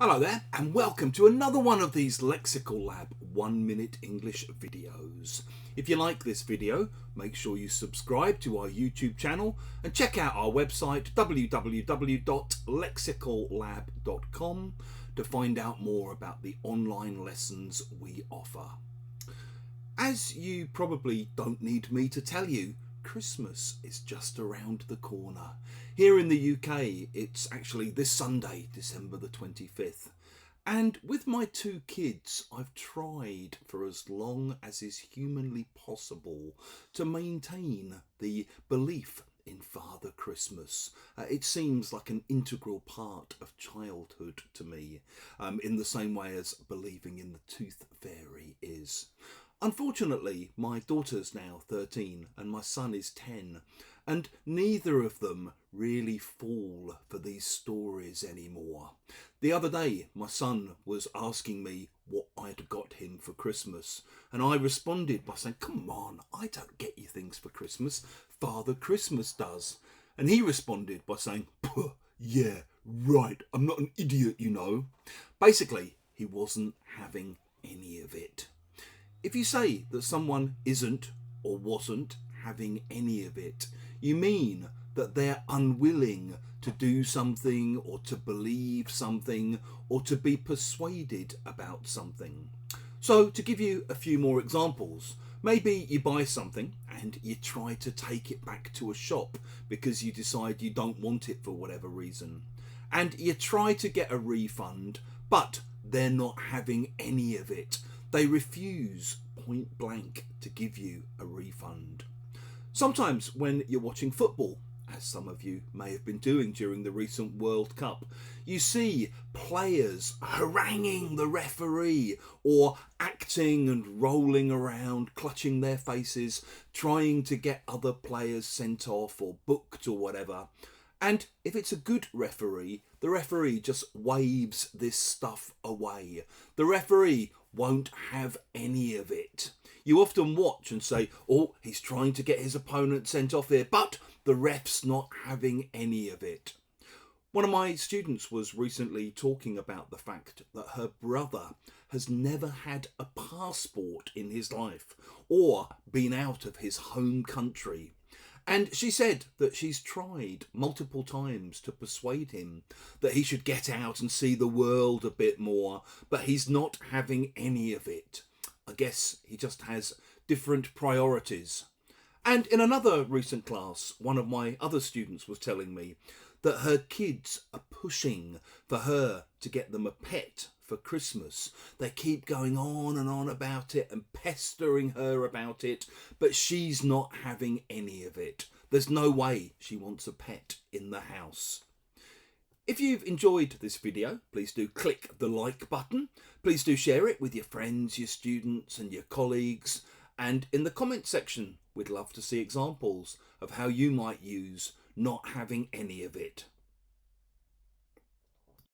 Hello there, and welcome to another one of these Lexical Lab 1 minute English videos. If you like this video, make sure you subscribe to our YouTube channel and check out our website www.lexicallab.com to find out more about the online lessons we offer. As you probably don't need me to tell you, Christmas is just around the corner. Here in the UK, it's actually this Sunday, December the 25th. And with my two kids, I've tried for as long as is humanly possible to maintain the belief in Father Christmas. It seems like an integral part of childhood to me, in the same way as believing in the tooth fairy is. Unfortunately, my daughter's now 13 and my son is 10, and neither of them really fall for these stories anymore. The other day, my son was asking me what I'd got him for Christmas, and I responded by saying, "Come on, I don't get you things for Christmas, Father Christmas does." And he responded by saying, "Puh, yeah, right, I'm not an idiot, you know." Basically, he wasn't having any of it. If you say that someone isn't or wasn't having any of it, you mean that they're unwilling to do something or to believe something or to be persuaded about something. So to give you a few more examples, maybe you buy something and you try to take it back to a shop because you decide you don't want it for whatever reason. And you try to get a refund, but they're not having any of it. They refuse point blank to give you a refund. Sometimes when you're watching football, as some of you may have been doing during the recent World Cup, you see players haranguing the referee or acting and rolling around, clutching their faces, trying to get other players sent off or booked or whatever. And if it's a good referee, the referee just waves this stuff away. The referee won't have any of it. You often watch and say, "Oh, he's trying to get his opponent sent off here," but the ref's not having any of it. One of my students was recently talking about the fact that her brother has never had a passport in his life or been out of his home country. And she said that she's tried multiple times to persuade him that he should get out and see the world a bit more, but he's not having any of it. I guess he just has different priorities. And in another recent class, one of my other students was telling me that her kids are pushing for her to get them a pet for Christmas. They keep going on and on about it and pestering her about it, but she's not having any of it. There's no way she wants a pet in the house. If you've enjoyed this video, please do click the like button. Please do share it with your friends, your students and your colleagues. And in the comment section, we'd love to see examples of how you might use not having any of it.